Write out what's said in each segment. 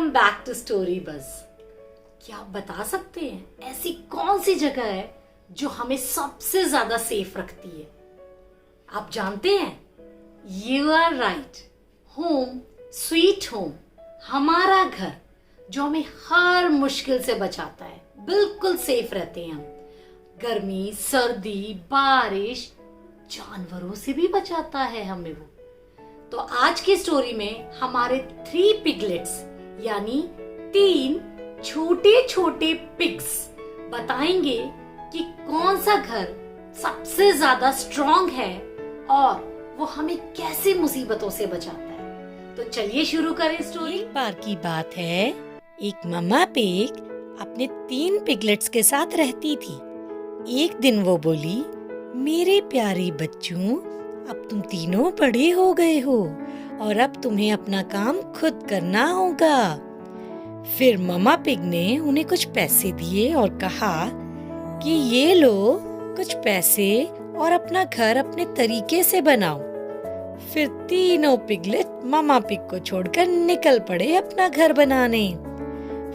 Welcome back to Story Buzz. क्या आप बता सकते हैं ऐसी कौन सी जगह है जो हमें सबसे ज्यादा सेफ रखती है? आप जानते हैं, you are right, home sweet home, हमारा घर जो हमें हर मुश्किल से बचाता है। बिल्कुल सेफ रहते हैं हम। गर्मी, सर्दी, बारिश, जानवरों से भी बचाता है हमें वो। तो आज की स्टोरी में हमारे 3 पिगलेट्स यानी 3 छोटे छोटे पिग्स बताएंगे कि कौन सा घर सबसे ज्यादा स्ट्रॉन्ग है और वो हमें कैसे मुसीबतों से बचाता है। तो चलिए शुरू करें स्टोरी। एक बार की बात है, एक मम्मा पिग अपने 3 पिगलेट्स के साथ रहती थी। एक दिन वो बोली, मेरे प्यारे बच्चों, अब तुम तीनों बड़े हो गए हो और अब तुम्हें अपना काम खुद करना होगा। फिर मम्मा पिग ने उन्हें कुछ पैसे दिए और कहा कि ये लो कुछ पैसे और अपना घर अपने तरीके से बनाओ। फिर तीनों पिगलेट मम्मा पिग को छोड़कर निकल पड़े अपना घर बनाने।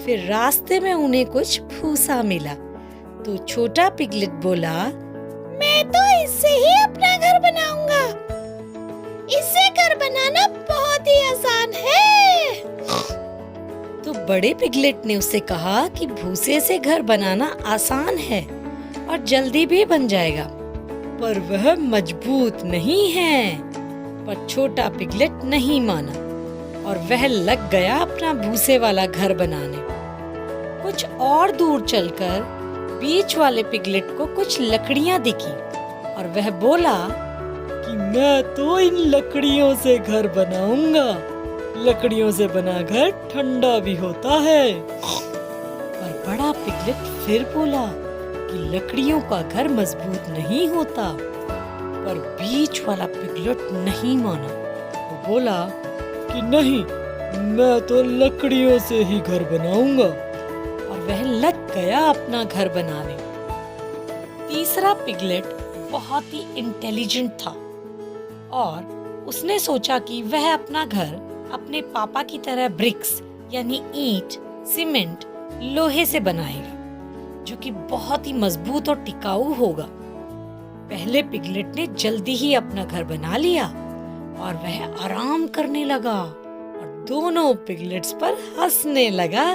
फिर रास्ते में उन्हें कुछ भूसा मिला तो छोटा पिगलेट बोला, मैं तो इससे ही अपना घर बनाऊंगा। इससे घर बनाना बहुत ही आसान है। तो बड़े पिगलेट ने उससे कहा कि भूसे से घर बनाना आसान है और जल्दी भी बन जाएगा, पर वह मजबूत नहीं है। पर छोटा पिगलेट नहीं माना और वह लग गया अपना भूसे वाला घर बनाने। कुछ और दूर चलकर बीच वाले पिगलेट को कुछ लकड़ियां दिखी और वह बोला कि मैं तो इन लकड़ियों से घर बनाऊंगा। लकड़ियों से बना घर ठंडा भी होता है। और बड़ा पिगलेट फिर बोला कि लकड़ियों का घर मजबूत नहीं होता। पर बीच वाला पिगलेट नहीं माना। वो बोला कि नहीं, मैं तो लकड़ियों से ही घर बनाऊंगा। और वह लग गया अपना घर बनाने। तीसरा पिगलेट बहुत ही इंटेलिजेंट था और उसने सोचा कि वह अपना घर अपने पापा की तरह ब्रिक्स यानी ईंट, सीमेंट, लोहे से बनाएगा, जो कि बहुत ही मजबूत और टिकाऊ होगा। पहले पिगलेट ने जल्दी ही अपना घर बना लिया और वह आराम करने लगा और दोनों पिगलेट्स पर हंसने लगा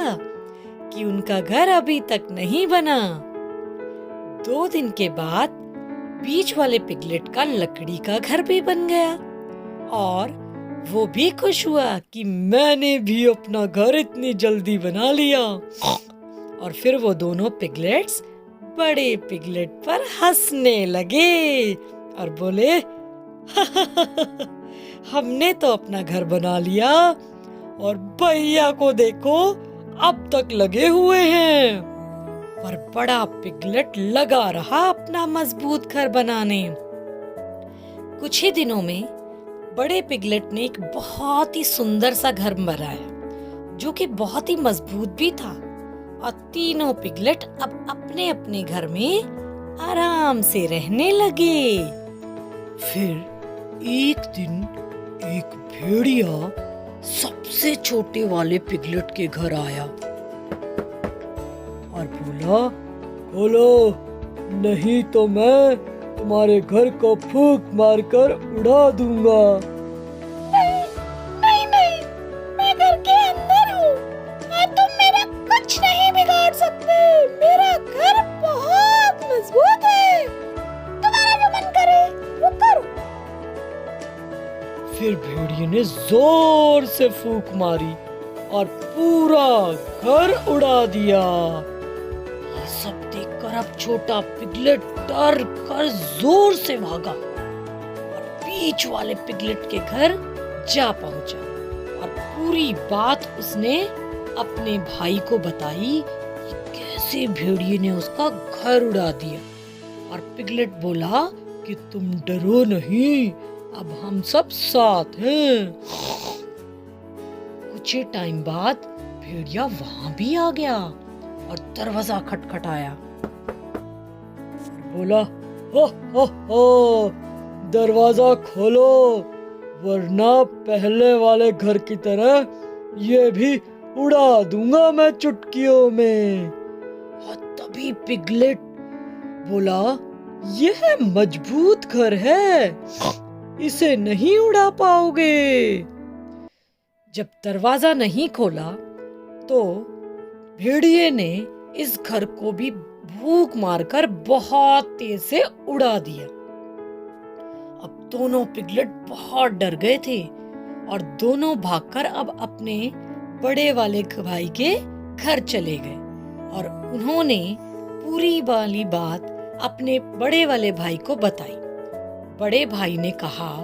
कि उनका घर अभी तक नहीं बना। 2 दिन के बाद बीच वाले पिगलेट का लकड़ी का घर भी बन गया और वो भी खुश हुआ कि मैंने भी अपना घर इतनी जल्दी बना लिया। और फिर वो दोनों पिगलेट्स बड़े पिगलेट पर हंसने लगे और बोले, हमने तो अपना घर बना लिया और भैया को देखो अब तक लगे हुए हैं। पर बड़ा पिगलेट लगा रहा अपना मजबूत घर बनाने। कुछ ही दिनों में बड़े पिगलेट ने एक बहुत ही सुंदर सा घर बनाया जो कि बहुत ही मजबूत भी था। और तीनों पिगलेट अब अपने अपने घर में आराम से रहने लगे। फिर एक दिन एक भेड़िया सबसे छोटे वाले पिगलेट के घर आया और बोला, बोलो, नहीं तो मैं तुम्हारे घर को फूंक मारकर उड़ा दूंगा। नहीं, नहीं, मैं घर के अंदर हूँ और तुम मेरा कुछ नहीं बिगाड़ सकते। मेरा घर बहुत मजबूत है। तुम्हारा जो मन करे वो करो। फिर भेड़िए ने जोर से फूंक मारी और पूरा घर उड़ा दिया। ये सब देखकर अब छोटा पिगलेट डर कर जोर से भागा और बीच वाले पिगलेट के घर जा पहुंचा और पूरी बात उसने अपने भाई को बताई कि कैसे भेड़िए ने उसका घर उड़ा दिया। और पिगलेट बोला कि तुम डरो नहीं, अब हम सब साथ हैं। कुछ टाइम बाद भेड़िया वहां भी आ गया और दरवाजा खटखटाया और बोला, हो हो, दरवाजा खोलो, वरना पहले वाले घर की तरह ये भी उड़ा दूंगा मैं चुटकियों में। और तभी पिगलेट बोला, यह मजबूत घर है, इसे नहीं उड़ा पाओगे। जब दरवाजा नहीं खोला तो भेड़िए ने इस घर को भी भूख मारकर बहुत तेज से उड़ा दिया। अब दोनों पिगलेट बहुत डर गए थे और दोनों भागकर अब अपने बड़े वाले भाई के घर चले गए और उन्होंने पूरी वाली बात अपने बड़े वाले भाई को बताई। बड़े भाई ने कहा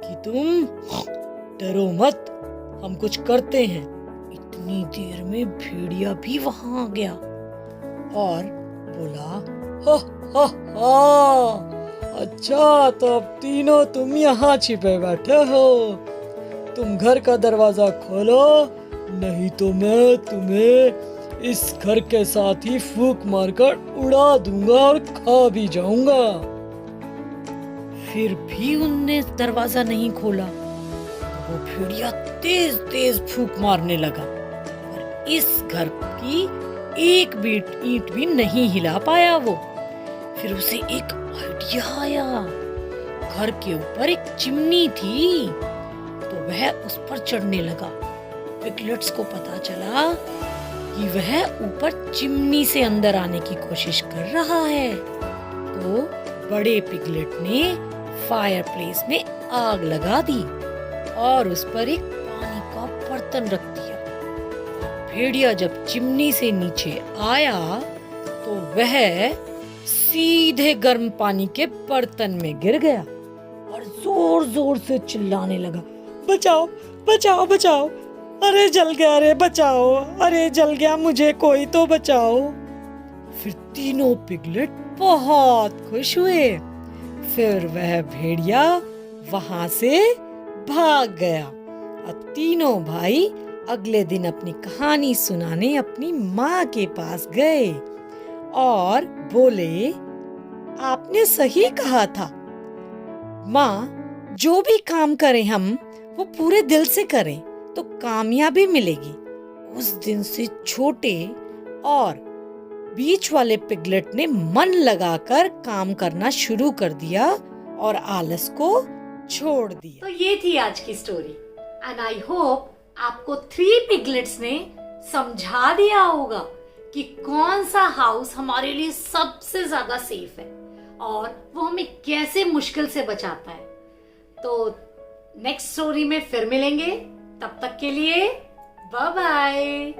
कि तुम डरो मत, हम कुछ करते हैं। इतनी देर में भेड़िया भी वहां आ गया और बोला, हा हा हा, अच्छा तो अब तीनों तुम यहाँ छिपे बैठे हो। तुम घर का दरवाजा खोलो, नहीं तो मैं तुम्हें इस घर के साथ ही फूंक मारकर उड़ा दूंगा और खा भी जाऊंगा। फिर भी उनने दरवाजा नहीं खोला। वो भेड़िया तेज तेज फूंक मारने लगा और इस घर की एक भी ईंट भी नहीं हिला पाया वो। फिर उसे एक आइडिया आया। घर के ऊपर एक चिमनी थी तो वह उस पर चढ़ने लगा। पिगलेट्स को पता चला कि वह ऊपर चिमनी से अंदर आने की कोशिश कर रहा है। तो बड़े पिगलेट ने फायरप्लेस में आग लगा दी और उस पर एक पानी का बर्तन रख दिया। भेड़िया जब चिमनी से नीचे आया तो वह सीधे गर्म पानी के बर्तन में गिर गया और जोर जोर से चिल्लाने लगा, बचाओ बचाओ बचाओ, अरे जल गया, अरे बचाओ, अरे जल गया, मुझे कोई तो बचाओ। फिर तीनों पिगलेट बहुत खुश हुए। फिर वह भेड़िया वहां से भाग गया और तीनों भाई अगले दिन अपनी कहानी सुनाने अपनी माँ के पास गए और बोले, आपने सही कहा था माँ, जो भी काम करें हम वो पूरे दिल से करें तो कामयाबी मिलेगी। उस दिन से छोटे और बीच वाले पिगलेट ने मन लगाकर काम करना शुरू कर दिया और आलस को छोड़ दिया। तो ये थी आज की स्टोरी एंड आई होप आपको 3 पिगलेट्स ने समझा दिया होगा कि कौन सा हाउस हमारे लिए सबसे ज्यादा सेफ है और वो हमें कैसे मुश्किल से बचाता है। तो नेक्स्ट स्टोरी में फिर मिलेंगे, तब तक के लिए बाय बाय।